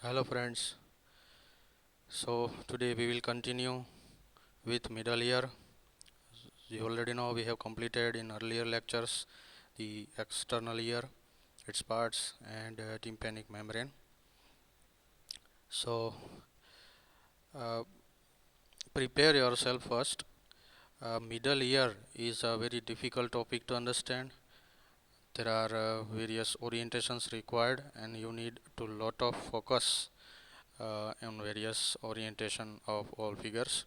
Hello friends. So today we will continue with middle ear. You already know we have completed in earlier lectures the external ear, its parts and tympanic membrane. So uh, prepare yourself first. Middle ear is a very difficult topic to understand. There are various orientations required and you need to lot of focus on various orientation of all figures.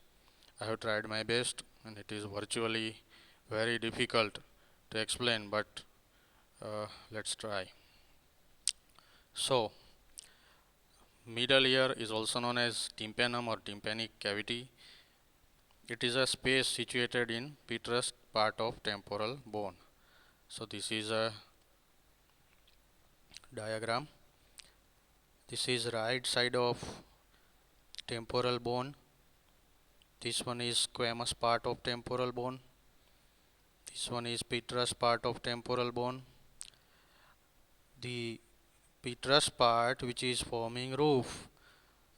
I have tried my best and it is virtually very difficult to explain, but let's try. So, middle ear is also known as tympanum or tympanic cavity. It is a space situated in petrous part of temporal bone. So, this is a diagram. This is right side of temporal bone. This one is squamous part of temporal bone. This one is petrous part of temporal bone. The petrous part, which is forming roof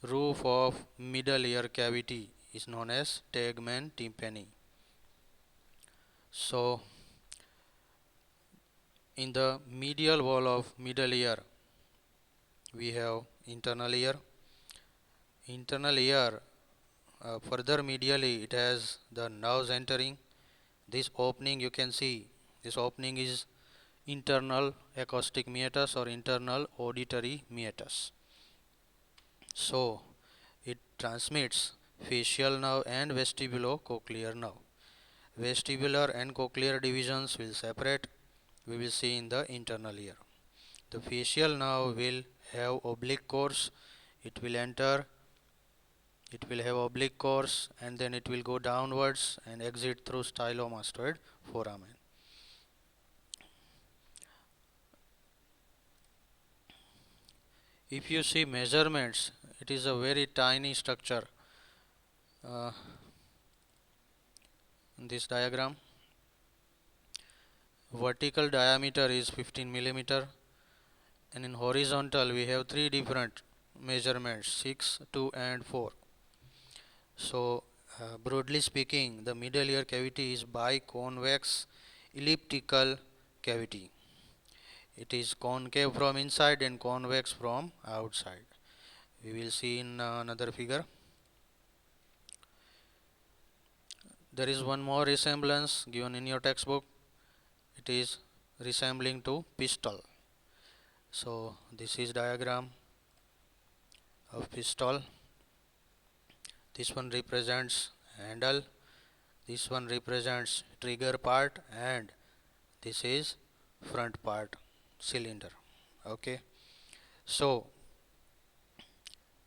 of middle ear cavity, is known as tegmen tympani. So in the medial wall of middle ear we have internal ear. Further medially it has the nerves entering. This opening, you can see, this opening is internal acoustic meatus or internal auditory meatus. So it transmits facial nerve and vestibulocochlear nerve. Vestibular and cochlear divisions will separate. We will see in the internal ear. The facial nerve will have oblique course. It will enter. It will have oblique course and then it will go downwards and exit through stylomastoid foramen. If you see measurements, it is a very tiny structure. In this diagram, vertical diameter is 15 millimeter, and in horizontal we have three different measurements, 6, 2 and 4. So broadly speaking, the middle ear cavity is biconvex elliptical cavity. It is concave from inside and convex from outside. We will see in another figure. There is one more resemblance given in your textbook. It is resembling to pistol. So this is diagram of pistol. This one represents handle, this one represents trigger part, and this is front part, cylinder. Okay, so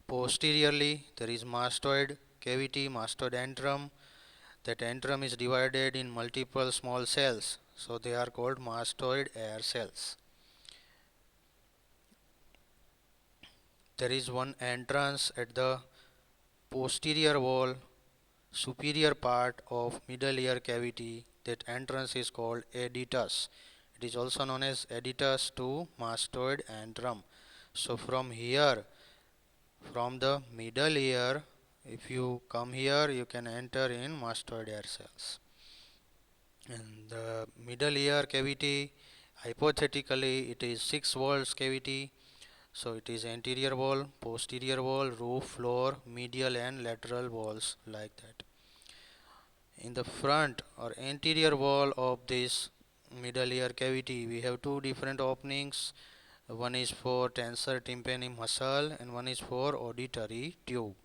posteriorly there is mastoid cavity, mastoid antrum. That antrum is divided in multiple small cells, so they are called mastoid air cells. There is one entrance at the posterior wall, superior part of middle ear cavity. That entrance is called adytus. It is also known as adytus to mastoid antrum. So from here, from the middle ear, if you come here, you can enter in mastoid air cells. And the middle ear cavity, hypothetically, it is 6 walls cavity. So it is anterior wall, posterior wall, roof, floor, medial and lateral walls, like that. In the front or anterior wall of this middle ear cavity, we have two different openings. One is for tensor tympani muscle and one is for auditory tube.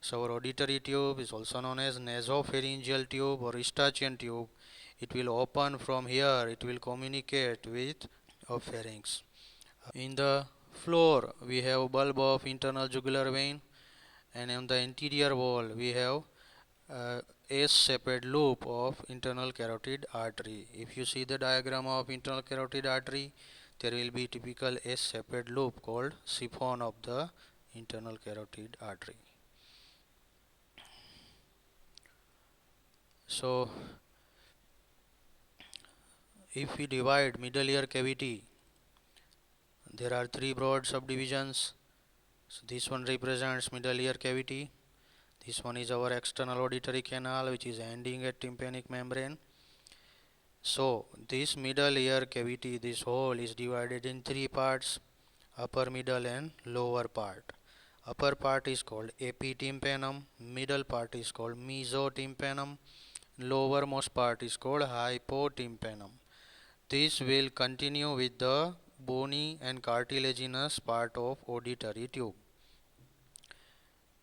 So our auditory tube is also known as nasopharyngeal tube or Eustachian tube. It will open from here, it will communicate with pharynx. In the floor we have bulb of internal jugular vein, and on the anterior wall we have S-shaped loop of internal carotid artery. If you see the diagram of internal carotid artery, there will be typical S-shaped loop called siphon of the internal carotid artery. So if we divide middle ear cavity, there are three broad subdivisions. So this one represents middle ear cavity. This one is our external auditory canal, which is ending at tympanic membrane. So this middle ear cavity, this hole is divided in three parts: upper, middle and lower part. Upper part is called epitympanum, middle part is called mesotympanum, lowermost part is called hypotympanum. This will continue with the bony and cartilaginous part of auditory tube.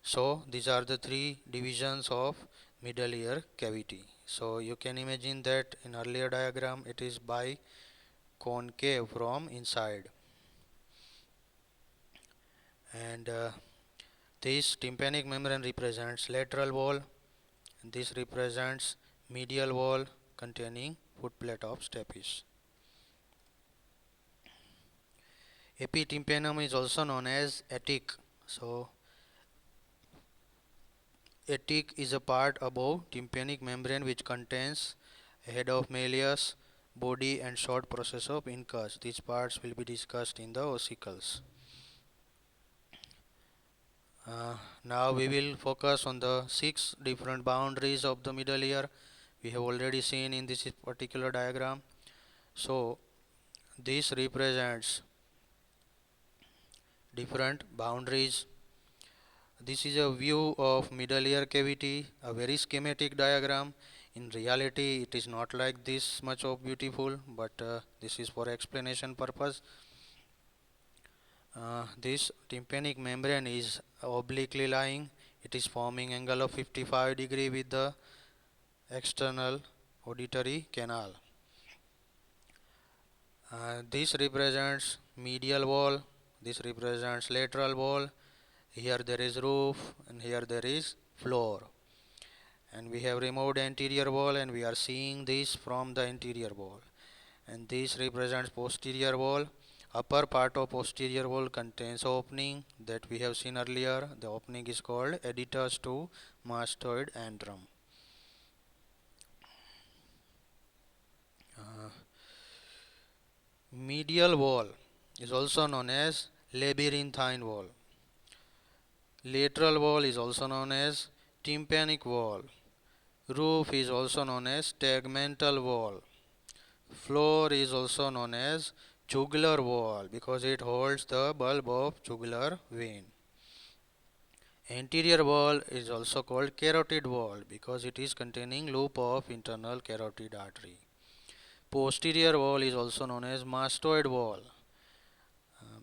So these are the three divisions of middle ear cavity. So you can imagine that in earlier diagram it is biconcave from inside, and this tympanic membrane represents lateral wall, and this represents medial wall containing footplate of stapes. Epitympanum is also known as attic. So attic is a part above tympanic membrane which contains a head of malleus, body and short process of incus. These parts will be discussed in the ossicles. Now we will focus on the 6 different boundaries of the middle ear we have already seen in this particular diagram. So this represents different boundaries. This is a view of middle ear cavity, a very schematic diagram. In reality it is not like this much of beautiful, but this is for explanation purpose. This tympanic membrane is obliquely lying. It is forming angle of 55 degree with the external auditory canal. This represents medial wall, this represents lateral wall. Here there is roof and here there is floor, and we have removed anterior wall and we are seeing this from the anterior wall, and this represents posterior wall. Upper part of posterior wall contains opening that we have seen earlier. The opening is called editors to mastoid antrum. Medial wall is also known as labyrinthine wall. Lateral wall is also known as tympanic wall. Roof is also known as tegmental wall. Floor is also known as jugular wall because it holds the bulb of jugular vein. Anterior wall is also called carotid wall because it is containing loop of internal carotid artery. Posterior wall is also known as mastoid wall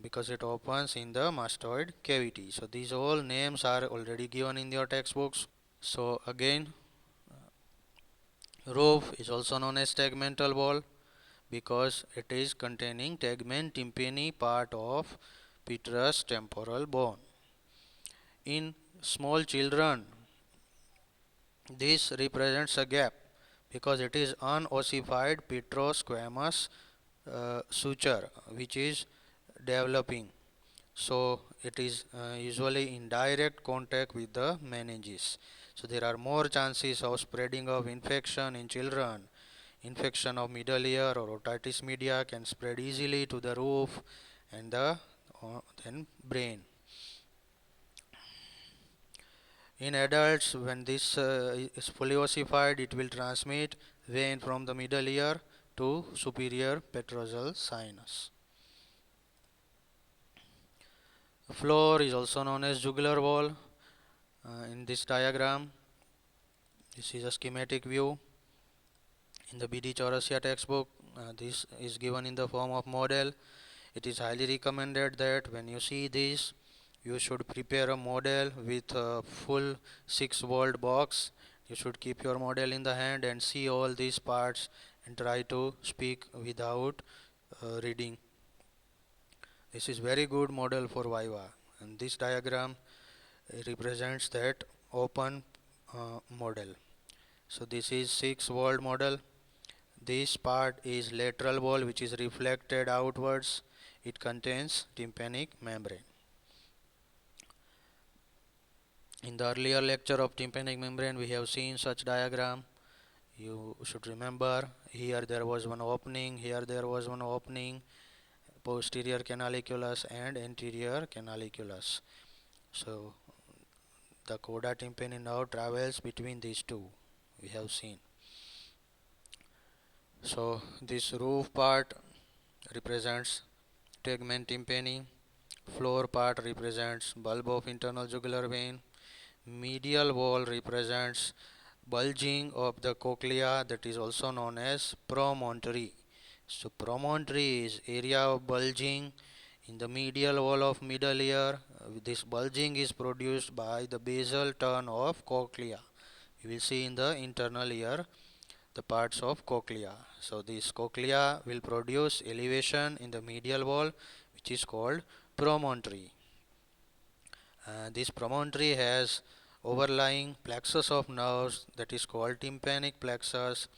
because it opens in the mastoid cavity. So these all names are already given in your textbooks. So again, roof is also known as tegmental wall because it is containing tegmen tympani part of petrous temporal bone. In small children, this represents a gap because it is unossified petrosquamous suture which is developing. So it is usually in direct contact with the meninges. So there are more chances of spreading of infection in children. Infection of middle ear or otitis media can spread easily to the roof and the then brain. In adults, when this is fully ossified, it will transmit vein from the middle ear to superior petrosal sinus. The floor is also known as jugular wall. In this diagram, this is a schematic view. In the BD Chaurasia textbook, this is given in the form of model. It is highly recommended that when you see this, you should prepare a model with a full 6-volt box. You should keep your model in the hand and see all these parts and try to speak without reading. This is very good model for Viva, and this diagram represents that open model. So this is 6-volt model. This part is lateral wall which is reflected outwards. It contains tympanic membrane. In the earlier lecture of tympanic membrane, we have seen such diagram. You should remember, here there was one opening, here there was one opening, posterior canaliculus and anterior canaliculus. So the coda tympani nerve travels between these two, we have seen. So this roof part represents tegmen tympani, floor part represents bulb of internal jugular vein, medial wall represents bulging of the cochlea, that is also known as promontory. So promontory is area of bulging in the medial wall of middle ear. This bulging is produced by the basal turn of cochlea. You will see in the internal ear the parts of cochlea. So this cochlea will produce elevation in the medial wall, which is called promontory. This promontory has overlying plexus of nerves, that is called tympanic plexus.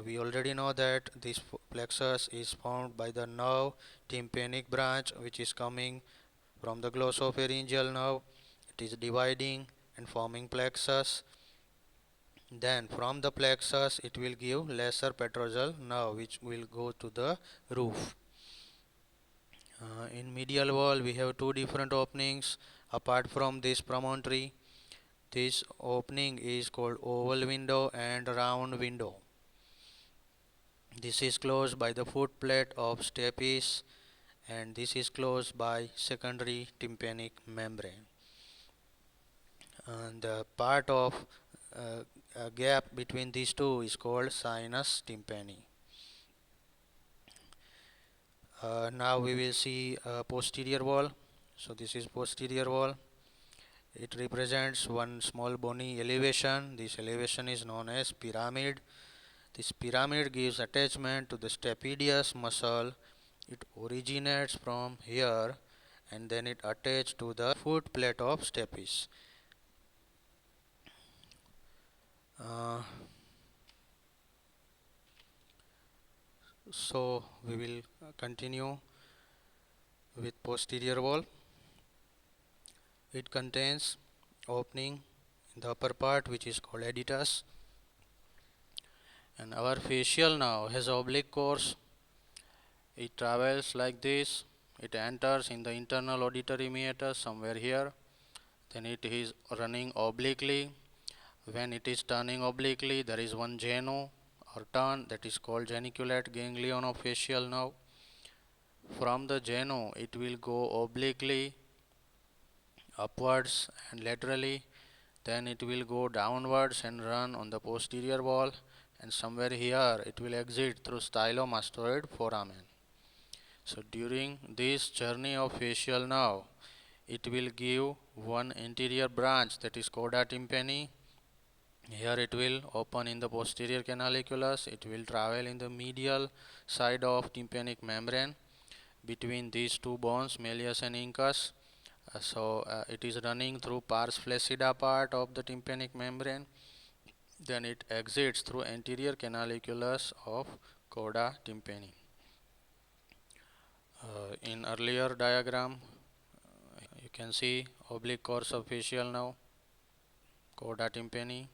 We already know that this plexus is formed by the nerve tympanic branch, which is coming from the glossopharyngeal nerve. It is dividing and forming plexus. Then from the plexus it will give lesser petrosal nerve, which will go to the roof. In medial wall we have two different openings apart from this promontory. This opening is called oval window and round window. This is closed by the foot plate of stapes, and this is closed by secondary tympanic membrane. And the part of a gap between these two is called sinus tympani. Now we will see posterior wall. So this is posterior wall. It represents one small bony elevation. This elevation is known as pyramid. This pyramid gives attachment to the stapedius muscle. It originates from here and then it attaches to the foot plate of stapes. So we will continue with posterior wall. It contains opening in the upper part, which is called adytas, and our facial nerve has oblique course. It travels like this. It enters in the internal auditory meatus somewhere here. Then it is running obliquely. When it is turning obliquely, there is one genu or turn, that is called geniculate ganglion of facial nerve. From the genu, it will go obliquely upwards and laterally. Then it will go downwards and run on the posterior wall, and somewhere here it will exit through stylomastoid foramen. So during this journey of facial nerve, it will give one anterior branch, that is coda tympani. Here it will open in the posterior canaliculus. It will travel in the medial side of tympanic membrane between these two bones, malleus and incus. It is running through pars flaccida part of the tympanic membrane. Then it exits through anterior canaliculus of coda tympani. In earlier diagram, you can see oblique course of facial nerve, coda tympani,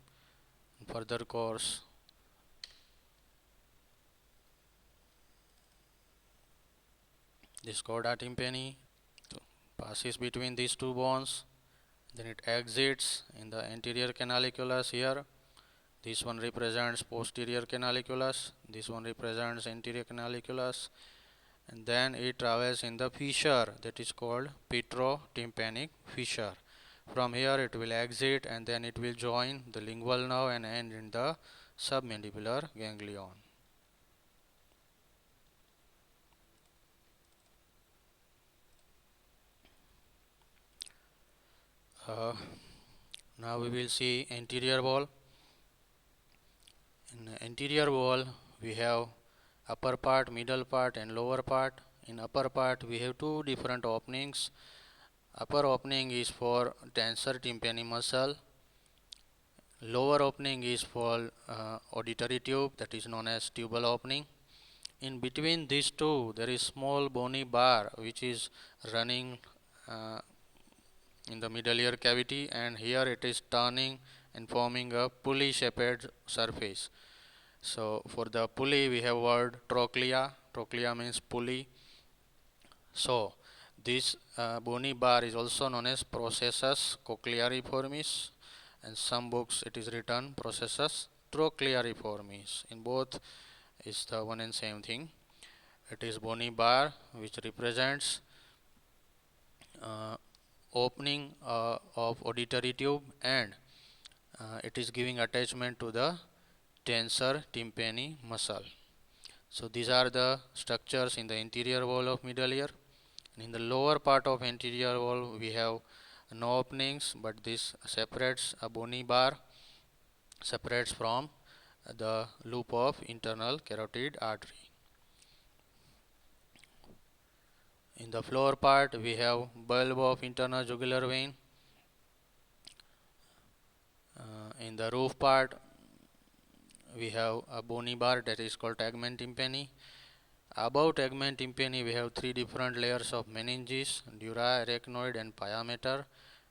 further course this coda tympani passes between these two bones, then it exits in the anterior canaliculus here. This one represents posterior canaliculus, this one represents anterior canaliculus, and then it travels in the fissure, that is called petrotympanic fissure. From here it will exit and then it will join the lingual nerve and end in the submandibular ganglion. Now we will see anterior wall. In the anterior wall we have upper part, middle part and lower part. In upper part we have two different openings. Upper opening is for tensor tympani muscle. Lower opening is for auditory tube, that is known as tubal opening. In between these two there is small bony bar which is running in the middle ear cavity, and here it is turning and forming a pulley shaped surface. So for the pulley we have word trochlea. Trochlea means pulley. So This bony bar is also known as processus cochleariformis, and some books it is written processus trochleariformis. In both is the one and same thing. It is bony bar which represents opening of auditory tube, and it is giving attachment to the tensor tympani muscle. So these are the structures in the anterior wall of middle ear. In the lower part of anterior wall we have no openings, but this separates a bony bar separates from the loop of internal carotid artery. In the floor part we have bulb of internal jugular vein. In the roof part we have a bony bar that is called tegmen tympani. Above tegmen tympani we have three different layers of meninges, dura, arachnoid and pia mater,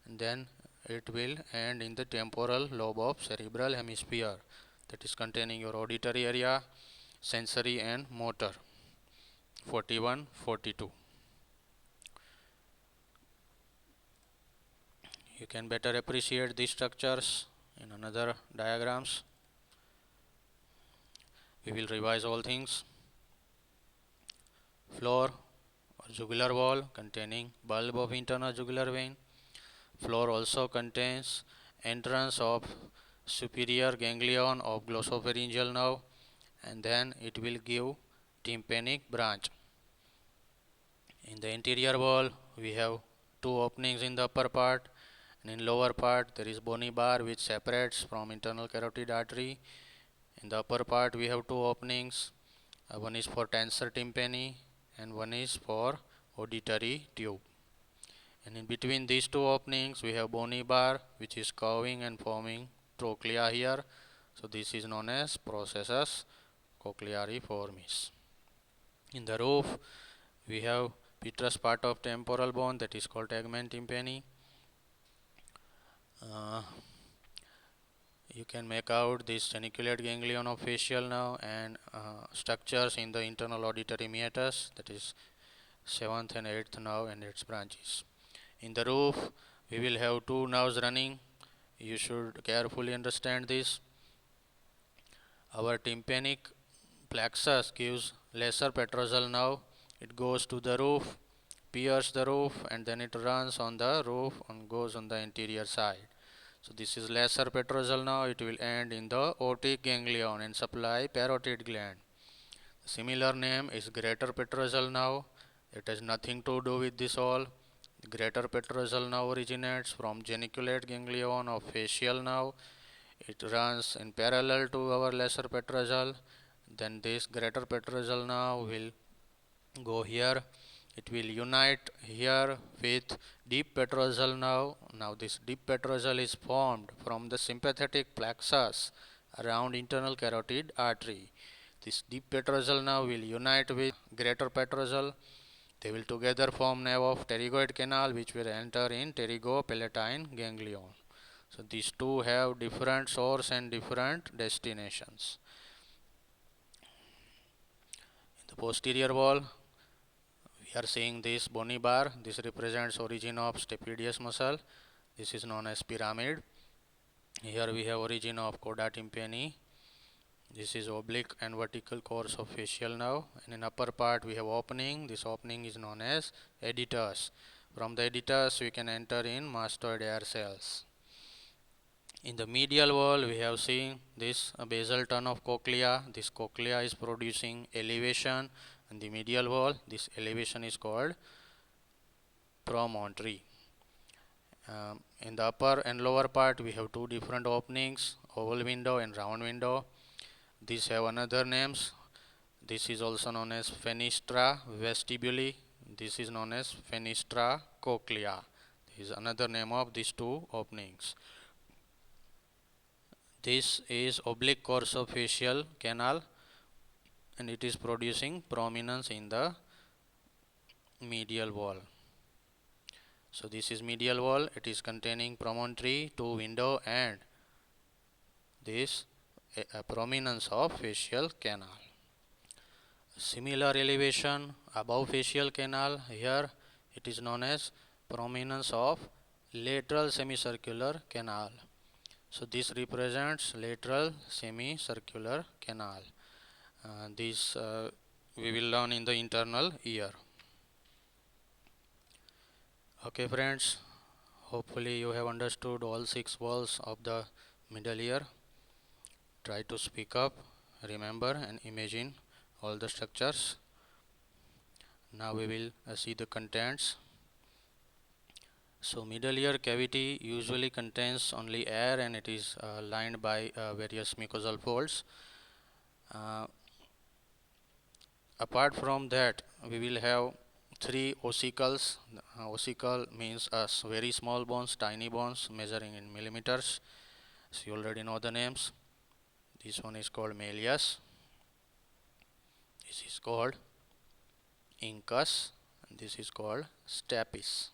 and then it will end in the temporal lobe of cerebral hemisphere, that is containing your auditory area, sensory and motor. 41, 42. You can better appreciate these structures in another diagrams. We will revise all things. Floor or jugular wall containing bulb of internal jugular vein. Floor also contains entrance of superior ganglion of glossopharyngeal nerve, and then it will give tympanic branch. In the anterior wall we have two openings in the upper part, and in lower part there is bony bar which separates from internal carotid artery. In the upper part we have two openings, one is for tensor tympani and one is for auditory tube. And in between these two openings we have bony bar which is curving and forming trochlea here. So this is known as processus cochleariformis. In the roof we have petrous part of temporal bone that is called tegmen tympani. You can make out this geniculate ganglion of facial nerve and structures in the internal auditory meatus, that is 7th and 8th nerve and its branches. In the roof we will have two nerves running. You should carefully understand this. Our tympanic plexus gives lesser petrosal nerve. It goes to the roof, pierces the roof, and then it runs on the roof and goes on the anterior side. So this is lesser petrosal nerve. It will end in the otic ganglion and supply parotid gland. The similar name is greater petrosal nerve. It has nothing to do with this all. Greater petrosal nerve originates from geniculate ganglion of facial nerve. It runs in parallel to our lesser petrosal. Then this greater petrosal nerve will go here. It will unite here with deep petrosal nerve. Now this deep petrosal is formed from the sympathetic plexus around internal carotid artery. This deep petrosal nerve will unite with greater petrosal. They will together form nerve of pterygoid canal, which will enter in pterygopalatine ganglion. So these two have different source and different destinations. In the posterior wall we are seeing this bony bar. This represents origin of stapedius muscle. This is known as pyramid. Here we have origin of coda tympani. This is oblique and vertical course of facial nerve, and in upper part we have opening. This opening is known as edetus. From the edetus we can enter in mastoid air cells. In the medial wall we have seen this basal turn of cochlea. This cochlea is producing elevation in the medial wall. This elevation is called promontory. In the upper and lower part we have two different openings, oval window and round window. These have another names. This is also known as fenestra vestibuli. This is known as fenestra cochlea. This is another name of these two openings. This is oblique course of facial canal, and it is producing prominence in the medial wall. So this is medial wall. It is containing promontory, two window, and this a prominence of facial canal. Similar elevation above facial canal. Here It is known as prominence of lateral semicircular canal. So this represents lateral semicircular canal. This we will learn in the internal ear. Okay friends, hopefully you have understood all 6 walls of the middle ear. Try to speak up, remember and imagine all the structures. Now we will see the contents. So middle ear cavity usually contains only air and it is lined by various mucosal folds. Apart from that, we will have 3 ossicles. Ossicle means very small bones, tiny bones measuring in millimeters. So you already know the names. This one is called malleus. This is called incus. And this is called stapes.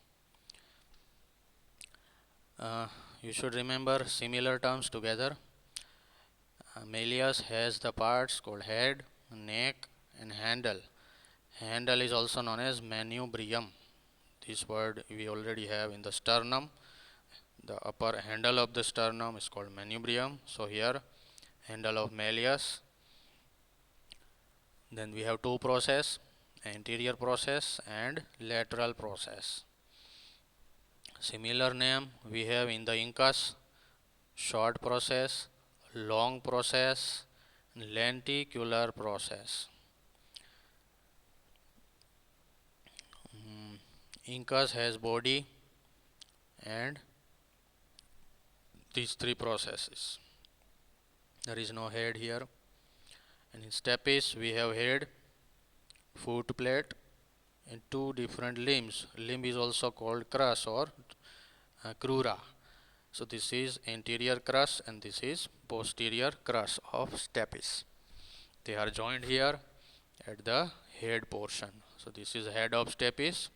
You should remember similar terms together. Malleus has the parts called head, neck and handle. Handle is also known as manubrium. This word we already have in the sternum. The upper handle of the sternum is called manubrium. So here handle of malleus. Then we have two process, anterior process and lateral process. Similar name we have in the incus, short process, long process, lenticular process. Incus has body and these 3 processes. There is no head here. And in stapes we have head, foot plate and 2 different limbs. Limb is also called crus or crura. So this is anterior crus and this is posterior crus of stapes. They are joined here at the head portion. So this is head of stapes,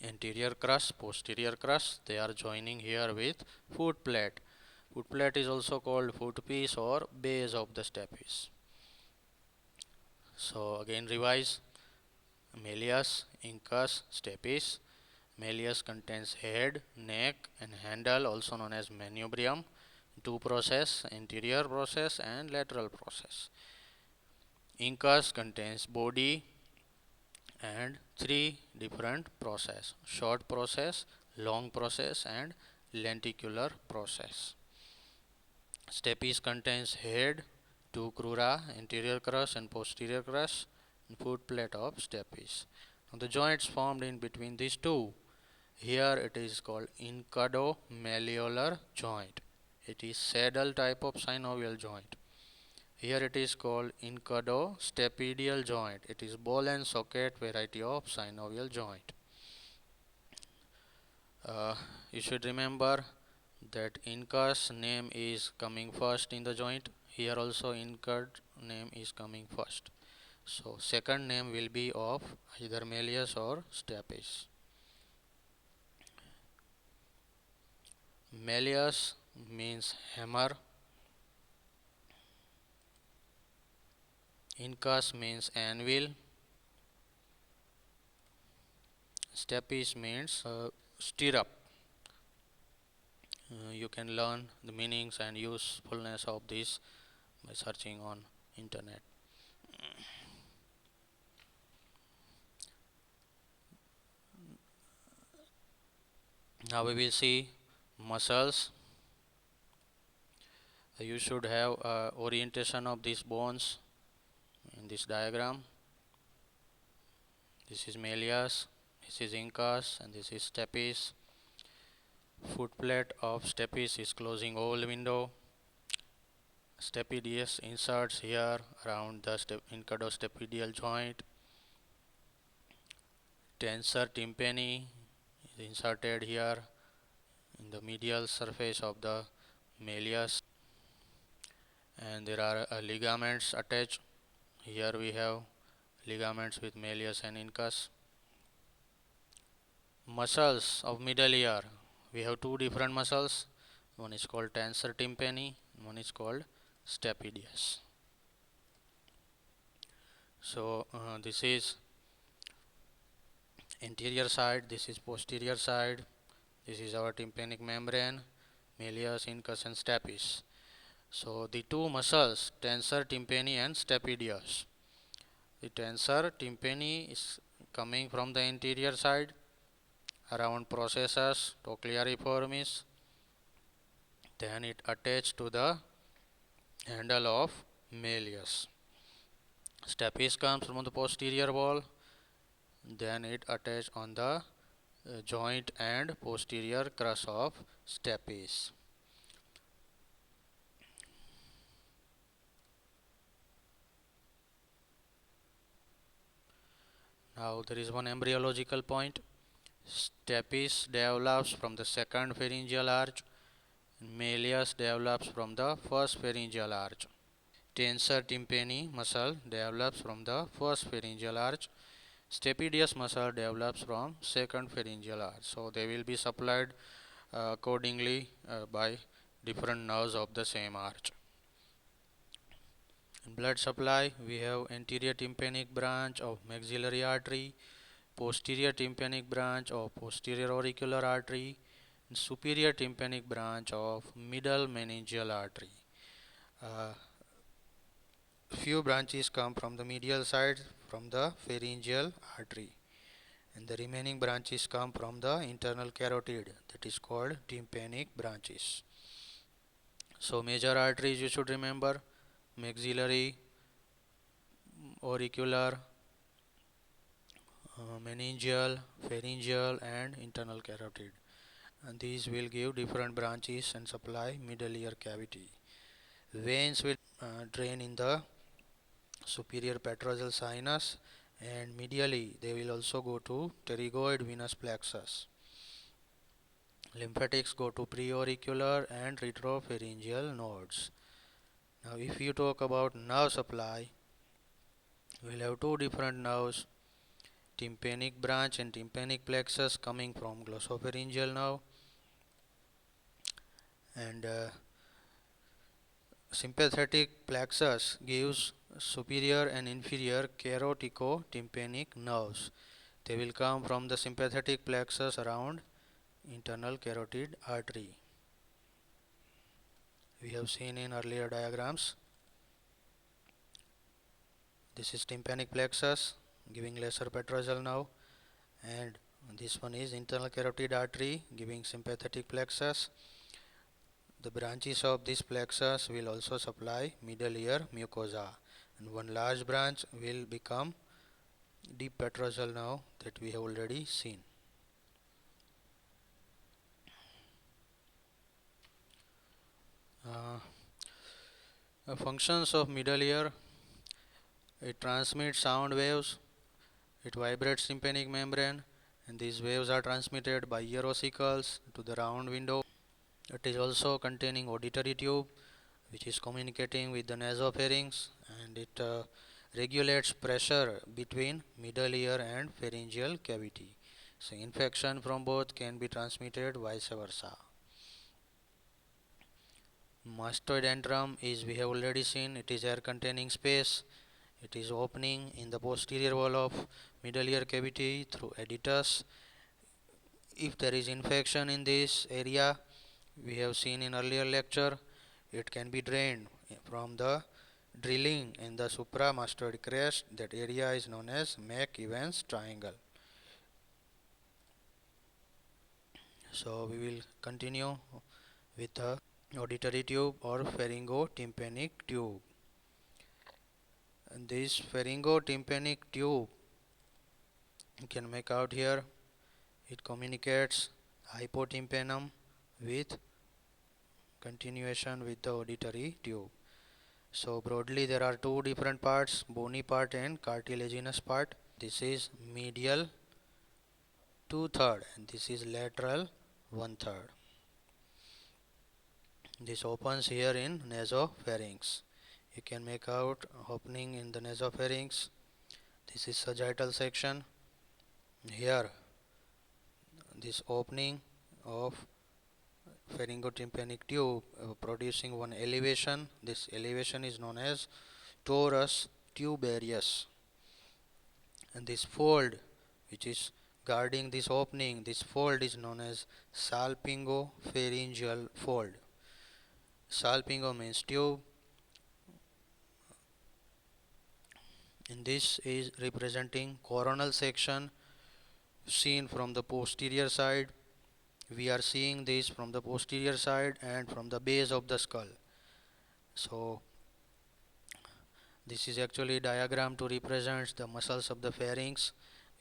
anterior crus, posterior crus. They are joining here with foot plate. Foot plate is also called foot piece or base of the stapes. So again revise: malleus, incus, stapes. Malleus contains head, neck and handle, also known as manubrium, 2 process, anterior process and lateral process. Incus contains body and 3 different process: short process, long process and lenticular process. Stapes contains head, 2 crura, anterior crus and posterior crus, and foot plate of stapes. Now the joints formed in between these two, here it is called incudo-malleolar joint. It is saddle type of synovial joint. Here it is called incudo-stapedial joint. It is ball and socket variety of synovial joint. You should remember that incus name is coming first in the joint. Here also incud name is coming first. So second name will be of either malleus or stapes. Malleus means hammer. Incus means anvil. Stapes means stirrup. You can learn the meanings and usefulness of this by searching on internet. Now we will see muscles. You should have orientation of these bones in this diagram. This is malleus, this is incus and this is stapes. Foot plate of stapes is closing oval window. Stapedius inserts here around the incudostapedial joint. Tensor tympani is inserted here in the medial surface of the malleus, and there are ligaments attached. Here we have ligaments with malleus and incus. Muscles of middle ear, we have 2 different muscles. One is called tensor tympani, one is called stapedius. So this is anterior side, this is posterior side, this is our tympanic membrane, malleus, incus and stapes. So the two muscles, tensor tympani and stapedius. The tensor tympani is coming from the anterior side around processus cochleariformis, then it attached to the handle of malleus. Stapes comes from the posterior wall, then it attached on the joint and posterior crus of stapes. Now there is one embryological point. Stapes develops from the second pharyngeal arch, and malleus develops from the first pharyngeal arch. Tensor tympani muscle develops from the first pharyngeal arch. Stapedius muscle develops from second pharyngeal arch. So they will be supplied accordingly by different nerves of the same arch. In blood supply, we have anterior tympanic branch of maxillary artery, posterior tympanic branch of posterior auricular artery, and superior tympanic branch of middle meningeal artery. Few branches come from the medial side from the pharyngeal artery, and the remaining branches come from the internal carotid, that is called tympanic branches. So major arteries you should remember: maxillary, auricular, meningeal, pharyngeal and internal carotid, and these will give different branches and supply middle ear cavity. Veins will drain in the superior petrosal sinus, and medially they will also go to pterygoid venous plexus. Lymphatics go to preauricular and retropharyngeal nodes. Now if you talk about nerve supply, we will have two different nerves: tympanic branch and tympanic plexus coming from glossopharyngeal nerve, and sympathetic plexus gives superior and inferior carotico-tympanic nerves. They will come from the sympathetic plexus around internal carotid artery. We have seen in earlier diagrams. This is tympanic plexus giving lesser petrosal nerve, and this one is internal carotid artery giving sympathetic plexus. The branches of this plexus will also supply middle ear mucosa, and one large branch will become deep petrosal nerve that we have already seen. Functions of middle ear: it transmits sound waves, it vibrates tympanic membrane, and these waves are transmitted by ear ossicles to the round window. It is also containing auditory tube which is communicating with the nasopharynx, and it regulates pressure between middle ear and pharyngeal cavity. So infection from both can be transmitted vice versa. Mastoid antrum is, we have already seen, it is air containing space. It is opening in the posterior wall of middle ear cavity through adytus. If there is infection in this area, we have seen in earlier lecture, it can be drained from the drilling in the supramastoid crest. That area is known as Mac-Evans triangle. So we will continue with the auditory tube or pharyngotympanic tube. And this pharyngotympanic tube you can make out here. It communicates hypotympanum with continuation with the auditory tube. So broadly there are two different parts: bony part and cartilaginous part. This is medial 2/3 and this is lateral 1/3. This opens here in nasopharynx. You can make out opening in the nasopharynx. This is sagittal section. Here this opening of pharyngotympanic tube producing one elevation. This elevation is known as torus tubarius, and this fold which is guarding this opening, this fold is known as salpingopharyngeal fold. Salpingo means tube, and this is representing coronal section seen from the posterior side. We are seeing this from the posterior side and from the base of the skull. So this is actually a diagram to represent the muscles of the pharynx.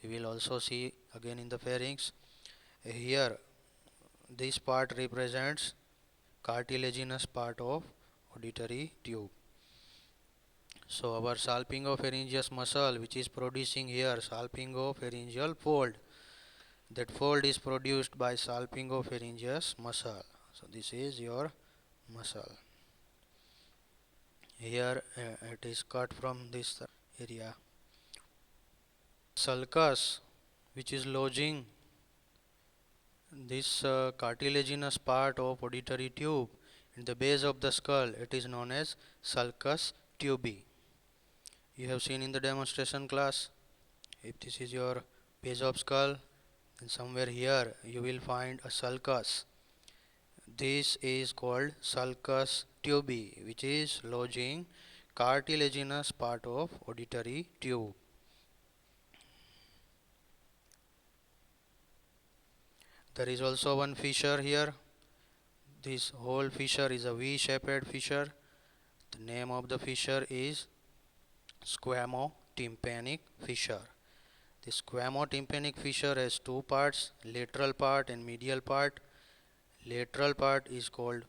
We will also see again in the pharynx. Here this part represents cartilaginous part of auditory tube. So our salpingopharyngeus muscle, which is producing here salpingopharyngeal fold, that fold is produced by salpingopharyngeus muscle. So this is your muscle. Here it is cut from this area. Sulcus, which is lodging this cartilaginous part of auditory tube in the base of the skull, it is known as sulcus tubi. You have seen in the demonstration class. If this is your base of skull, then somewhere here you will find a sulcus. This is called sulcus tubi, which is lodging cartilaginous part of auditory tube. There is also one fissure here. This whole fissure is a V-shaped fissure. The name of the fissure is squamotympanic fissure. The squamotympanic fissure has two parts, lateral part and medial part. Lateral part is called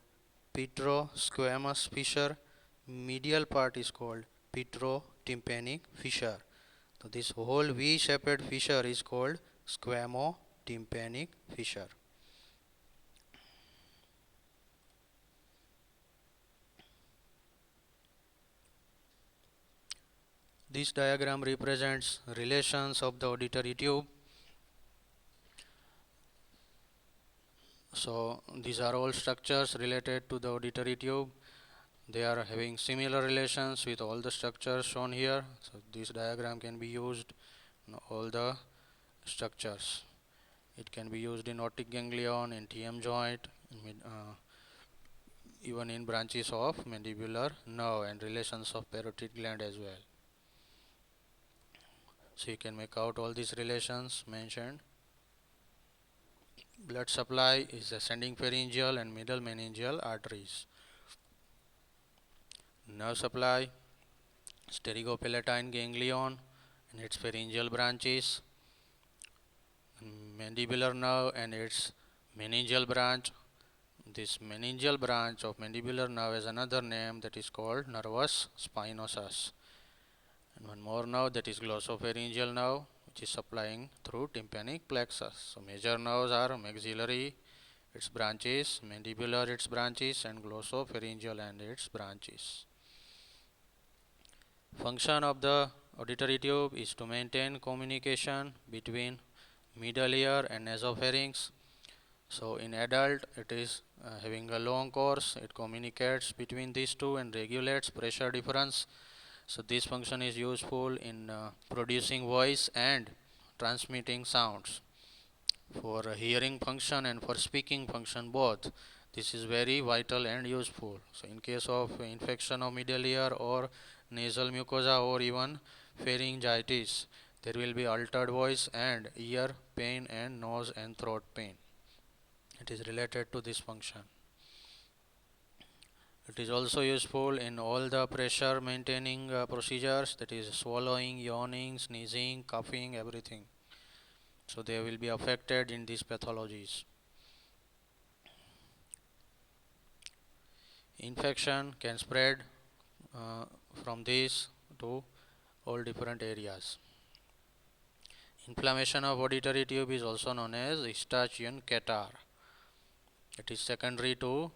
petrosquamous fissure. Medial part is called petrotympanic fissure. So this whole V-shaped fissure is called squamotympanic fissure. This diagram represents relations of the auditory tube. So these are all structures related to the auditory tube. They are having similar relations with all the structures shown here. So this diagram can be used in all the structures. It can be used in otic ganglion, in TM joint, even in branches of mandibular nerve and relations of parotid gland as well. So you can make out all these relations mentioned. Blood supply is ascending pharyngeal and middle meningeal arteries. Nerve supply, pterygopalatine ganglion and its pharyngeal branches, mandibular nerve and its meningeal branch. This meningeal branch of mandibular nerve has another name that is called nervus spinosus. And one more nerve, that is glossopharyngeal nerve, which is supplying through tympanic plexus. So major nerves are maxillary, its branches, mandibular, its branches, and glossopharyngeal and its branches. Function of the auditory tube is to maintain communication between middle ear and nasopharynx. So in adult it is having a long course, it communicates between these two and regulates pressure difference. So this function is useful in producing voice and transmitting sounds. For hearing function and for speaking function both, this is very vital and useful. So in case of infection of middle ear or nasal mucosa or even pharyngitis, there will be altered voice and ear pain and nose and throat pain. It is related to this function. It is also useful in all the pressure maintaining procedures, that is swallowing, yawning, sneezing, coughing, everything. So they will be affected in these pathologies. Infection can spread from this to all different areas. Inflammation of auditory tube is also known as Eustachian catarrh. It is secondary to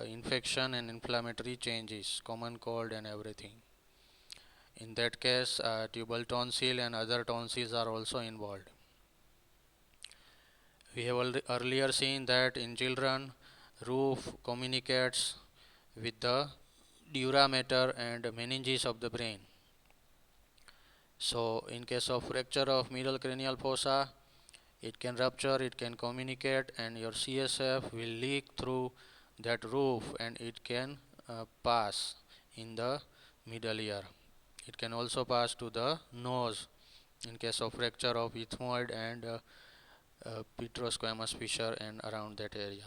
infection and inflammatory changes, common cold and everything. In that case, tubal tonsil and other tonsils are also involved. We have earlier seen that in children, roof communicates with the dura mater and meninges of the brain. So in case of fracture of middle cranial fossa, It can rupture, it can communicate, and your CSF will leak through that roof, and it can pass in the middle ear. It can also pass to the nose in case of fracture of ethmoid and petrosquamous fissure and around that area.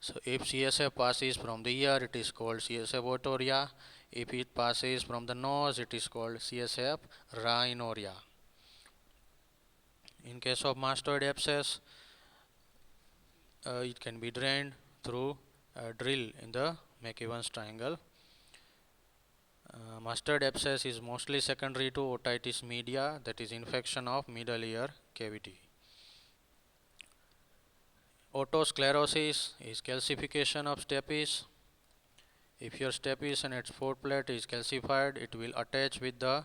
So if CSF passes from the ear, it is called CSF otorrhea. If it passes from the nose, it is called CSF rhinorrhea. In case of mastoid abscess, it can be drained through a drill in the McEwan's triangle. Mastoid abscess is mostly secondary to otitis media, that is infection of middle ear cavity. Otosclerosis is calcification of stapes. If your stapes and its foreplate is calcified, it will attach with the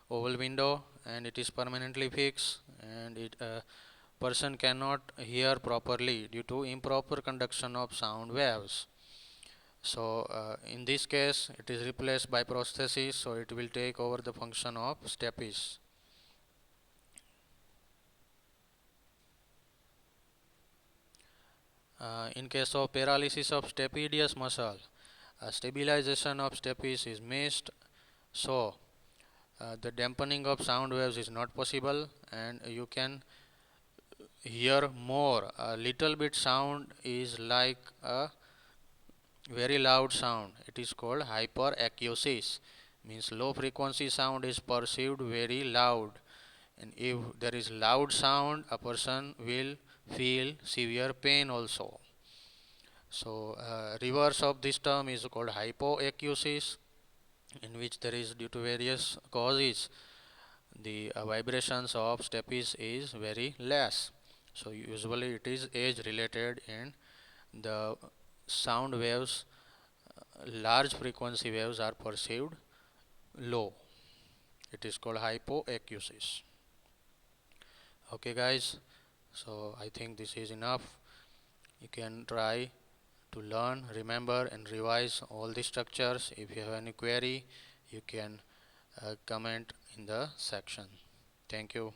oval window and it is permanently fixed, and it person cannot hear properly due to improper conduction of sound waves. So in this case it is replaced by prosthesis, so it will take over the function of stapes. In case of paralysis of stapedius muscle, stabilization of stapes is missed, so the dampening of sound waves is not possible, and you can hear more. A little bit sound is like a very loud sound. It is called hyperacusis, means low frequency sound is perceived very loud, and if there is loud sound, a person will feel severe pain also. So reverse of this term is called hypoacusis, in which there is, due to various causes, the vibrations of stapes is very less. So usually it is age related, and the sound waves, large frequency waves, are perceived low. It is called hypoacusis. Okay guys, so I think this is enough. You can try to learn, remember and revise all the structures. If you have any query, you can comment in the section. Thank you.